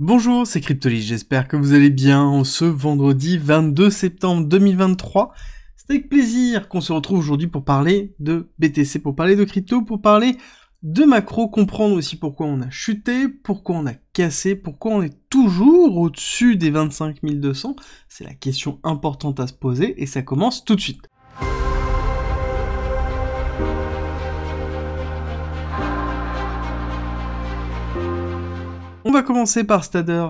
Bonjour, c'est Cryptoly, j'espère que vous allez bien en ce vendredi 22 septembre 2023. C'est avec plaisir qu'on se retrouve aujourd'hui pour parler de BTC, pour parler de crypto, pour parler de macro, comprendre aussi pourquoi on a chuté, pourquoi on a cassé, pourquoi on est toujours au-dessus des 25 200. C'est la question importante à se poser et ça commence tout de suite. On va commencer par Stadder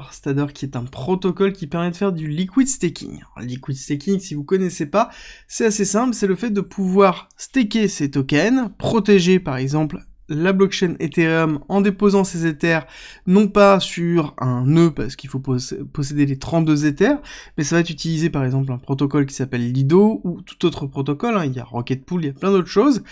qui est un protocole qui permet de faire du liquid staking. Alors, liquid staking, si vous connaissez pas, c'est assez simple, c'est le fait de pouvoir staker ses tokens, protéger par exemple la blockchain Ethereum en déposant ses Ethers, non pas sur un nœud parce qu'il faut posséder les 32 Ethers, mais ça va être utilisé par exemple un protocole qui s'appelle Lido ou tout autre protocole, il y a Rocket Pool, il y a plein d'autres choses.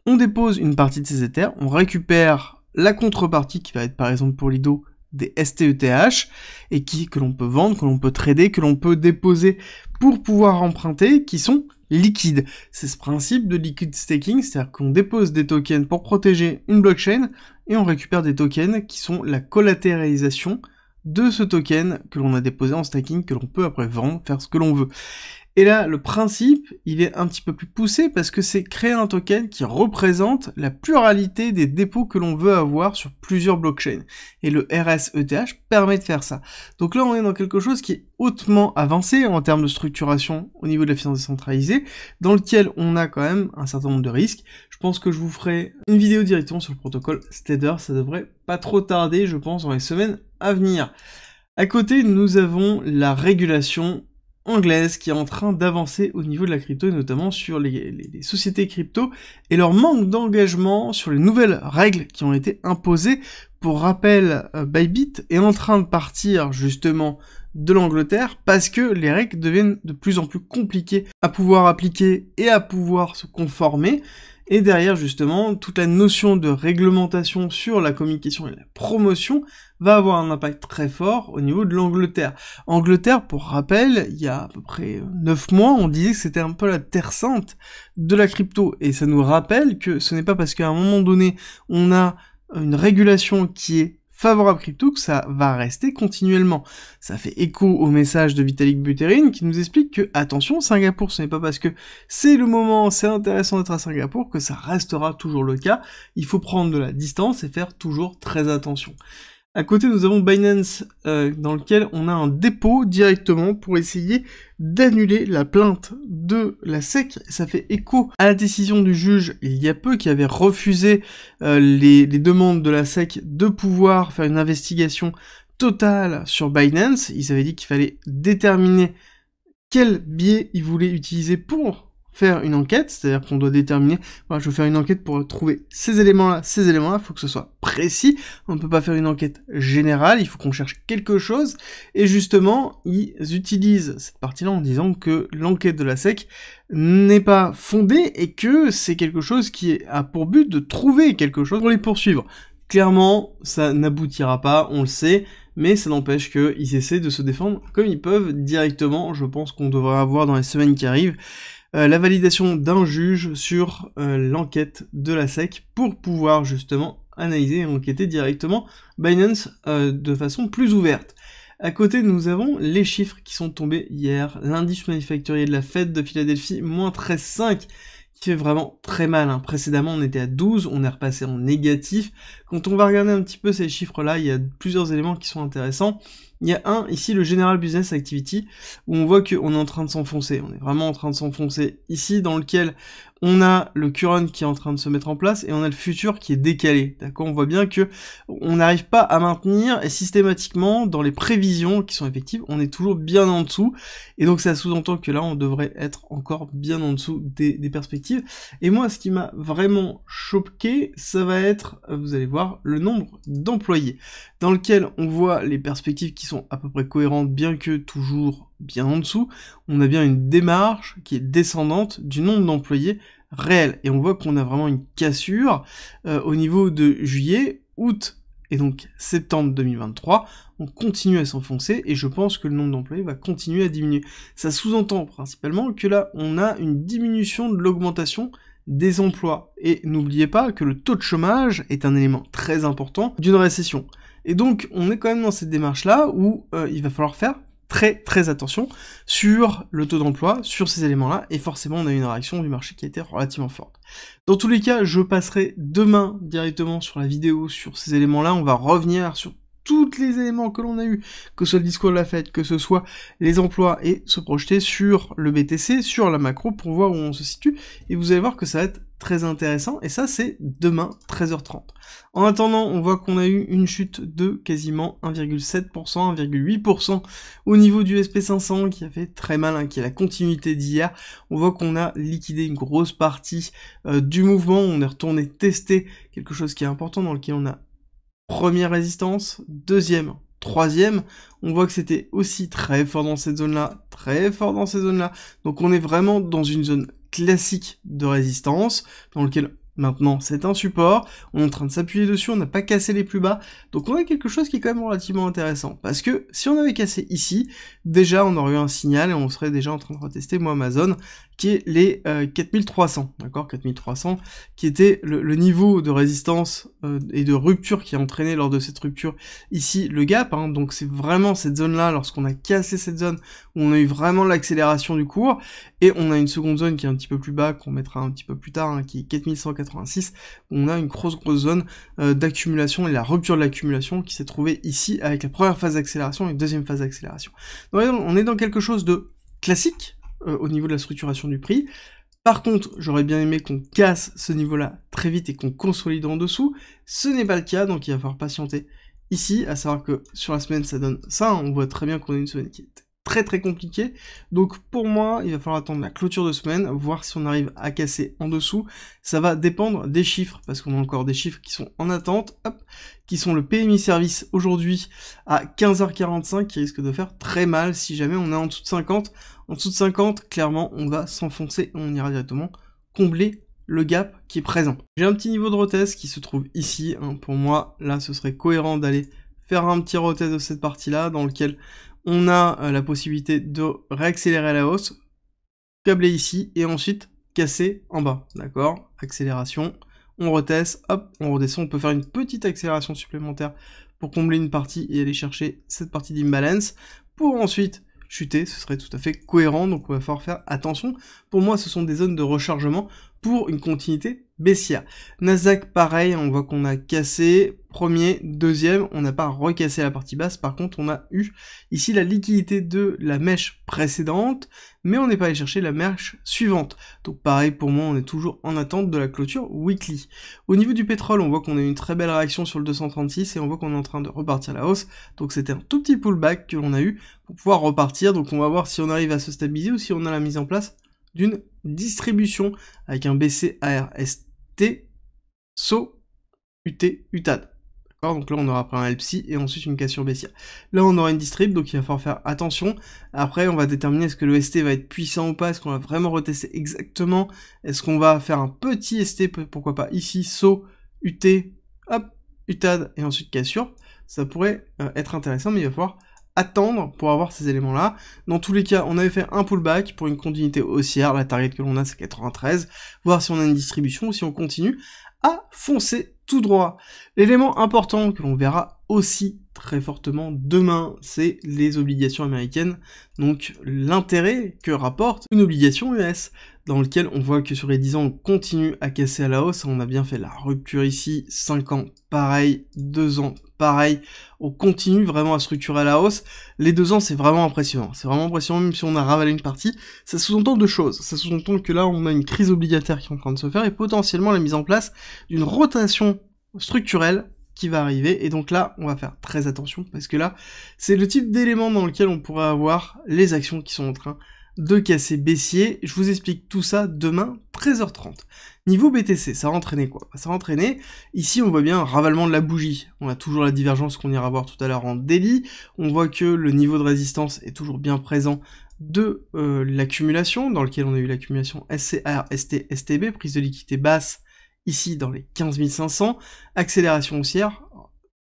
On dépose une partie de ces Ethers, on récupère la contrepartie qui va être par exemple pour Lido des STETH, et que l'on peut vendre, que l'on peut trader, que l'on peut déposer pour pouvoir emprunter, qui sont liquides. C'est ce principe de liquid staking, c'est-à-dire qu'on dépose des tokens pour protéger une blockchain, et on récupère des tokens qui sont la collatéralisation de ce token que l'on a déposé en staking, que l'on peut après vendre, faire ce que l'on veut. Et là, le principe, il est un petit peu plus poussé parce que c'est créer un token qui représente la pluralité des dépôts que l'on veut avoir sur plusieurs blockchains. Et le RSETH permet de faire ça. Donc là, on est dans quelque chose qui est hautement avancé en termes de structuration au niveau de la finance décentralisée, dans lequel on a quand même un certain nombre de risques. Je pense que je vous ferai une vidéo directement sur le protocole Stadder, ça devrait pas trop tarder, je pense, dans les semaines à venir. À côté, nous avons la régulation anglaise qui est en train d'avancer au niveau de la crypto et notamment sur les sociétés crypto et leur manque d'engagement sur les nouvelles règles qui ont été imposées. Pour rappel, Bybit est en train de partir justement de l'Angleterre parce que les règles deviennent de plus en plus compliquées à pouvoir appliquer et à pouvoir se conformer. Et derrière, justement, toute la notion de réglementation sur la communication et la promotion va avoir un impact très fort au niveau de l'Angleterre. Angleterre, pour rappel, il y a à peu près 9 mois, on disait que c'était un peu la terre sainte de la crypto. Et ça nous rappelle que ce n'est pas parce qu'à un moment donné, on a une régulation qui est favorable crypto que ça va rester continuellement. Ça fait écho au message de Vitalik Buterin qui nous explique que, attention, Singapour, ce n'est pas parce que c'est le moment, c'est intéressant d'être à Singapour que ça restera toujours le cas. Il faut prendre de la distance et faire toujours très attention. À côté, nous avons Binance, dans lequel on a un dépôt directement pour essayer d'annuler la plainte de la SEC. Ça fait écho à la décision du juge il y a peu qui avait refusé les demandes de la SEC de pouvoir faire une investigation totale sur Binance. Ils avaient dit qu'il fallait déterminer quel biais ils voulaient utiliser pour faire une enquête, c'est-à-dire qu'on doit déterminer, voilà, je veux faire une enquête pour trouver ces éléments-là, il faut que ce soit précis, on ne peut pas faire une enquête générale, il faut qu'on cherche quelque chose, et justement, ils utilisent cette partie-là en disant que l'enquête de la SEC n'est pas fondée, et que c'est quelque chose qui a pour but de trouver quelque chose pour les poursuivre. Clairement, ça n'aboutira pas, on le sait, mais ça n'empêche qu'ils essaient de se défendre comme ils peuvent directement. Je pense qu'on devrait avoir dans les semaines qui arrivent la validation d'un juge sur l'enquête de la SEC pour pouvoir justement analyser et enquêter directement Binance de façon plus ouverte. À côté, nous avons les chiffres qui sont tombés hier. L'indice manufacturier de la Fed de Philadelphie, moins 13,5, qui fait vraiment très mal. Précédemment, on était à 12, on est repassé en négatif. Quand on va regarder un petit peu ces chiffres-là, il y a plusieurs éléments qui sont intéressants. Il y a ici, le General Business Activity, où on voit qu'on est en train de s'enfoncer. On est vraiment en train de s'enfoncer ici, dans lequel on a le current qui est en train de se mettre en place, et on a le futur qui est décalé. D'accord, on voit bien que on n'arrive pas à maintenir, et systématiquement, dans les prévisions qui sont effectives, on est toujours bien en dessous, et donc ça sous-entend que là, on devrait être encore bien en dessous des perspectives. Et moi, ce qui m'a vraiment choqué, ça va être, vous allez voir, le nombre d'employés, dans lequel on voit les perspectives qui sont à peu près cohérentes, bien que toujours bien en dessous. On a bien une démarche qui est descendante du nombre d'employés réels, et on voit qu'on a vraiment une cassure au niveau de juillet, août et donc septembre 2023, on continue à s'enfoncer, et je pense que le nombre d'employés va continuer à diminuer. Ça sous-entend principalement que là, on a une diminution de l'augmentation des emplois, et n'oubliez pas que le taux de chômage est un élément très important d'une récession. Et donc, on est quand même dans cette démarche-là où il va falloir faire très attention sur le taux d'emploi, sur ces éléments-là, et forcément on a une réaction du marché qui a été relativement forte. Dans tous les cas, je passerai demain directement sur la vidéo sur ces éléments-là, on va revenir sur tous les éléments que l'on a eu, que ce soit le discours de la Fed, que ce soit les emplois, et se projeter sur le BTC, sur la macro, pour voir où on se situe, et vous allez voir que ça va être très intéressant, et ça c'est demain 13h30. En attendant, on voit qu'on a eu une chute de quasiment 1,7%, 1,8% au niveau du SP500 qui a fait très mal, hein, qui est la continuité d'hier. On voit qu'on a liquidé une grosse partie du mouvement, on est retourné tester quelque chose qui est important dans lequel on a première résistance, deuxième, troisième, on voit que c'était aussi très fort dans cette zone-là, très fort dans ces zones-là, donc on est vraiment dans une zone classique de résistance, dans lequel maintenant c'est un support, on est en train de s'appuyer dessus, on n'a pas cassé les plus bas, donc on a quelque chose qui est quand même relativement intéressant, parce que si on avait cassé ici, déjà on aurait eu un signal et on serait déjà en train de retester, moi ma zone, qui est les 4300, d'accord, 4300, qui était le niveau de résistance et de rupture qui a entraîné lors de cette rupture ici le gap, hein, donc c'est vraiment cette zone-là, lorsqu'on a cassé cette zone, où on a eu vraiment l'accélération du cours, et on a une seconde zone qui est un petit peu plus bas, qu'on mettra un petit peu plus tard, hein, qui est 4186, où on a une grosse zone d'accumulation, et la rupture de l'accumulation qui s'est trouvée ici, avec la première phase d'accélération et la deuxième phase d'accélération. Donc on est dans quelque chose de classique, au niveau de la structuration du prix. Par contre, j'aurais bien aimé qu'on casse ce niveau-là très vite et qu'on consolide en dessous. Ce n'est pas le cas, donc il va falloir patienter ici, à savoir que sur la semaine, ça donne ça. On voit très bien qu'on a une semaine qui est très compliquée. Donc pour moi, il va falloir attendre la clôture de semaine, voir si on arrive à casser en dessous. Ça va dépendre des chiffres, parce qu'on a encore des chiffres qui sont en attente, hop, qui sont le PMI service aujourd'hui à 15h45, qui risque de faire très mal si jamais on est en dessous de 50. En dessous de 50, clairement, on va s'enfoncer et on ira directement combler le gap qui est présent. J'ai un petit niveau de retest qui se trouve ici, hein. Pour moi, là, ce serait cohérent d'aller faire un petit retest de cette partie-là, dans lequel on a la possibilité de réaccélérer à la hausse, câbler ici, et ensuite casser en bas, d'accord? Accélération, on reteste, hop, on redescend, on peut faire une petite accélération supplémentaire pour combler une partie et aller chercher cette partie d'imbalance, pour ensuite chuter, ce serait tout à fait cohérent, donc on va falloir faire attention. Pour moi, ce sont des zones de rechargement pour une continuité baissière. Nasdaq, pareil, on voit qu'on a cassé premier, deuxième, on n'a pas recassé la partie basse, par contre on a eu ici la liquidité de la mèche précédente, mais on n'est pas allé chercher la mèche suivante. Donc pareil, pour moi, on est toujours en attente de la clôture weekly. Au niveau du pétrole, on voit qu'on a eu une très belle réaction sur le 236, et on voit qu'on est en train de repartir à la hausse, donc c'était un tout petit pullback que l'on a eu pour pouvoir repartir, donc on va voir si on arrive à se stabiliser ou si on a la mise en place d'une distribution avec un BC ARST SO UT UTAD. D'accord, donc là on aura après un LPSI et ensuite une cassure baissière. Là on aura une distrib, donc il va falloir faire attention. Après on va déterminer est-ce que le ST va être puissant ou pas, est-ce qu'on va vraiment retester exactement, est-ce qu'on va faire un petit ST, pourquoi pas ici, SO, UT, hop, UTAD et ensuite cassure. Ça pourrait être intéressant, mais il va falloir attendre pour avoir ces éléments-là. Dans tous les cas, on avait fait un pullback pour une continuité haussière, la target que l'on a c'est 93, voir si on a une distribution ou si on continue à foncer tout droit. L'élément important que l'on verra aussi très fortement demain, c'est les obligations américaines, donc l'intérêt que rapporte une obligation US, dans lequel on voit que sur les 10 ans, on continue à casser à la hausse, on a bien fait la rupture ici, 5 ans, pareil, 2 ans, pareil, on continue vraiment à structurer à la hausse, les 2 ans c'est vraiment impressionnant, même si on a ravalé une partie, ça sous-entend deux choses, ça sous-entend que là on a une crise obligataire qui est en train de se faire, et potentiellement la mise en place d'une rotation structurelle qui va arriver, et donc là, on va faire très attention, parce que là, c'est le type d'élément dans lequel on pourrait avoir les actions qui sont en train de casser baissier. Je vous explique tout ça demain, 13h30. Niveau BTC, ça va entraîner quoi? Ça va entraîner, ici on voit bien un ravalement de la bougie, on a toujours la divergence qu'on ira voir tout à l'heure en daily, on voit que le niveau de résistance est toujours bien présent de l'accumulation, dans lequel on a eu l'accumulation SCR, ST, STB, prise de liquidité basse, ici dans les 15 500, accélération haussière,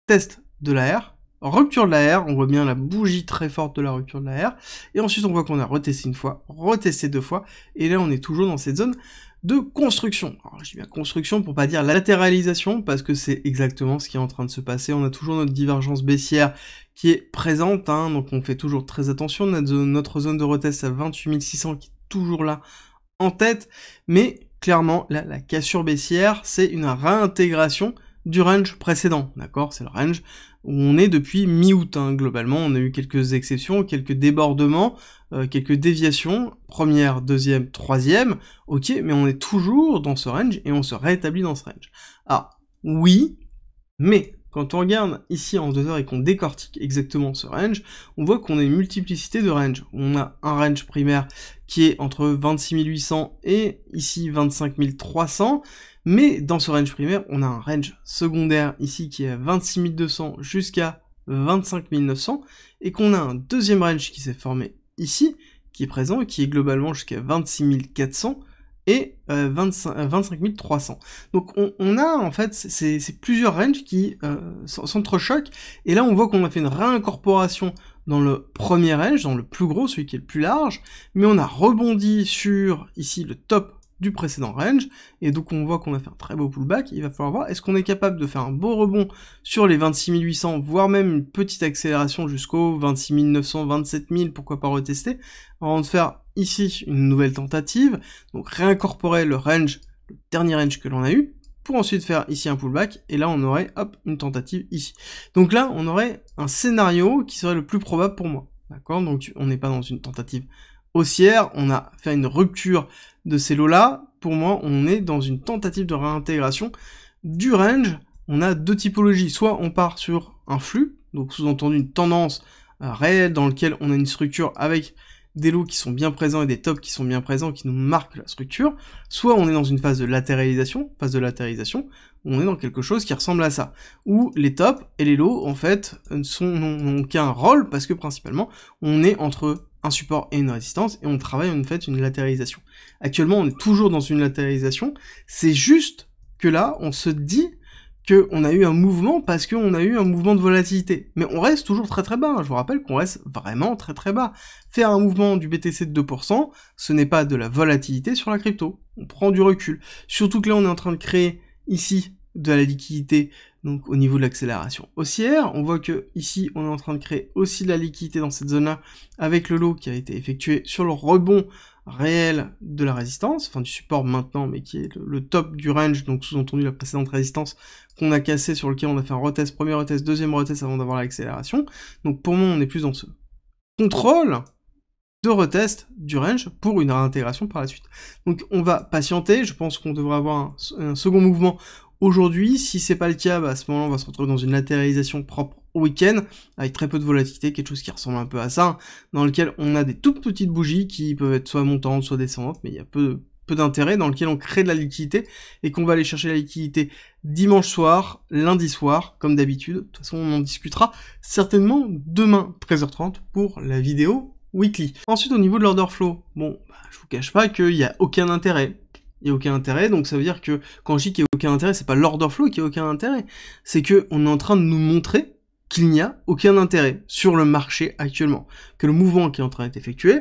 test de la R, rupture de la R, on voit bien la bougie très forte de la rupture de la R, et ensuite on voit qu'on a retesté une fois, retesté deux fois, et là on est toujours dans cette zone de construction. Alors je dis bien construction pour pas dire latéralisation, parce que c'est exactement ce qui est en train de se passer. On a toujours notre divergence baissière qui est présente, hein, donc on fait toujours très attention. Notre zone de retest à 28 600 qui est toujours là en tête, mais clairement, là, la cassure baissière, c'est une réintégration du range précédent, d'accord? C'est le range où on est depuis mi-août, hein. Globalement, on a eu quelques exceptions, quelques débordements, quelques déviations, première, deuxième, troisième, ok, mais on est toujours dans ce range et on se rétablit dans ce range. Ah, oui, mais quand on regarde ici en 2 heures et qu'on décortique exactement ce range, on voit qu'on a une multiplicité de ranges. On a un range primaire qui est entre 26 800 et ici 25 300, mais dans ce range primaire, on a un range secondaire ici qui est à 26 200 jusqu'à 25 900, et qu'on a un deuxième range qui s'est formé ici, qui est présent et qui est globalement jusqu'à 26 400, et 25 300. Donc on a en fait c'est plusieurs ranges qui s'entrechoquent, et là on voit qu'on a fait une réincorporation dans le premier range, dans le plus gros, celui qui est le plus large, mais on a rebondi sur ici le top du précédent range, et donc on voit qu'on a fait un très beau pullback. Il va falloir voir, est-ce qu'on est capable de faire un beau rebond sur les 26 800, voire même une petite accélération jusqu'au 26 900, 27 000, pourquoi pas retester, avant de faire ici une nouvelle tentative, donc réincorporer le range, le dernier range que l'on a eu, pour ensuite faire ici un pullback, et là on aurait, hop, une tentative ici. Donc là, on aurait un scénario qui serait le plus probable pour moi, d'accord? Donc on n'est pas dans une tentative haussière, on a fait une rupture de ces lots-là. Pour moi, on est dans une tentative de réintégration du range. On a deux typologies, soit on part sur un flux, donc sous-entendu une tendance réelle dans laquelle on a une structure avec des lots qui sont bien présents et des tops qui sont bien présents, qui nous marquent la structure, soit on est dans une phase de latéralisation, où on est dans quelque chose qui ressemble à ça, où les tops et les lots, en fait, n'ont qu'un rôle, parce que principalement, on est entre un support et une résistance, et on travaille en fait une latéralisation. Actuellement, on est toujours dans une latéralisation, c'est juste que là, on se dit qu'on a eu un mouvement parce qu'on a eu un mouvement de volatilité. Mais on reste toujours très très bas, hein. Je vous rappelle qu'on reste vraiment très très bas. Faire un mouvement du BTC de 2%, ce n'est pas de la volatilité sur la crypto. On prend du recul. Surtout que là, on est en train de créer ici de la liquidité, donc au niveau de l'accélération haussière. On voit que ici, on est en train de créer aussi de la liquidité dans cette zone-là, avec le lot qui a été effectué sur le rebond réel de la résistance, enfin du support maintenant, mais qui est le top du range, donc sous-entendu la précédente résistance qu'on a cassée, sur lequel on a fait un retest, premier retest, deuxième retest avant d'avoir l'accélération. Donc pour moi, on est plus dans ce contrôle de retest du range pour une réintégration par la suite. Donc on va patienter, je pense qu'on devrait avoir un second mouvement aujourd'hui. Si c'est pas le cas, à ce moment-là, on va se retrouver dans une latéralisation propre au week-end, avec très peu de volatilité, quelque chose qui ressemble un peu à ça, dans lequel on a des toutes petites bougies qui peuvent être soit montantes, soit descendantes, mais il y a peu d'intérêt, dans lequel on crée de la liquidité, et qu'on va aller chercher la liquidité dimanche soir, lundi soir, comme d'habitude. De toute façon, on en discutera certainement demain, 13h30, pour la vidéo weekly. Ensuite, au niveau de l'order flow, bon, je vous cache pas qu'il y a aucun intérêt. Il n'y a aucun intérêt, donc ça veut dire que quand je dis qu'il n'y a aucun intérêt, c'est pas l'order flow qui a aucun intérêt, c'est que on est en train de nous montrer qu'il n'y a aucun intérêt sur le marché actuellement, que le mouvement qui est en train d'être effectué,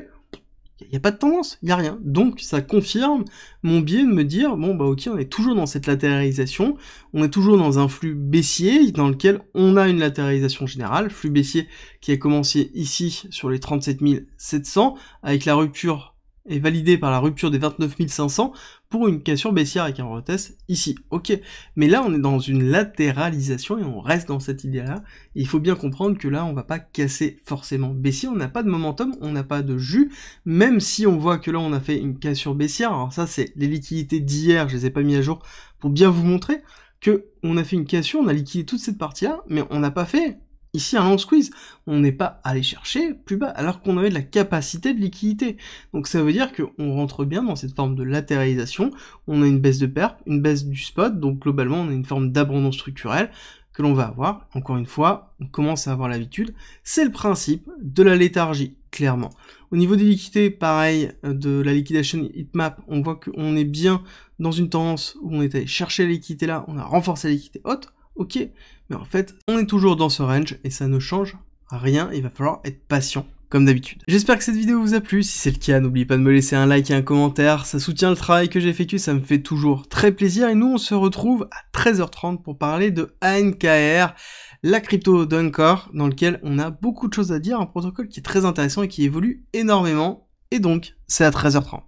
il n'y a pas de tendance, il n'y a rien. Donc ça confirme mon biais de me dire, bon bah ok, on est toujours dans cette latéralisation, on est toujours dans un flux baissier, dans lequel on a une latéralisation générale, flux baissier qui a commencé ici sur les 37 700, avec la rupture est validé par la rupture des 29 500 pour une cassure baissière avec un retest ici. Ok, mais là on est dans une latéralisation et on reste dans cette idée-là. Il faut bien comprendre que là on va pas casser forcément baissier, on n'a pas de momentum, on n'a pas de jus, même si on voit que là on a fait une cassure baissière. Alors ça c'est les liquidités d'hier, je les ai pas mis à jour pour bien vous montrer que on a fait une cassure, on a liquidé toute cette partie-là, mais on n'a pas fait ici un long squeeze, on n'est pas allé chercher plus bas, alors qu'on avait de la capacité de liquidité. Donc ça veut dire qu'on rentre bien dans cette forme de latéralisation, on a une baisse de perp, une baisse du spot, donc globalement on a une forme d'abondance structurelle que l'on va avoir. Encore une fois, on commence à avoir l'habitude, c'est le principe de la léthargie, clairement. Au niveau des liquidités, pareil, de la liquidation heatmap, on voit qu'on est bien dans une tendance où on est allé chercher la liquidité là, on a renforcé la liquidité haute, ok, mais en fait, on est toujours dans ce range et ça ne change rien, il va falloir être patient comme d'habitude. J'espère que cette vidéo vous a plu, si c'est le cas, n'oubliez pas de me laisser un like et un commentaire, ça soutient le travail que j'effectue, ça me fait toujours très plaisir, et nous on se retrouve à 13h30 pour parler de ANKR, la crypto d'Anchor, dans lequel on a beaucoup de choses à dire, un protocole qui est très intéressant et qui évolue énormément, et donc c'est à 13h30.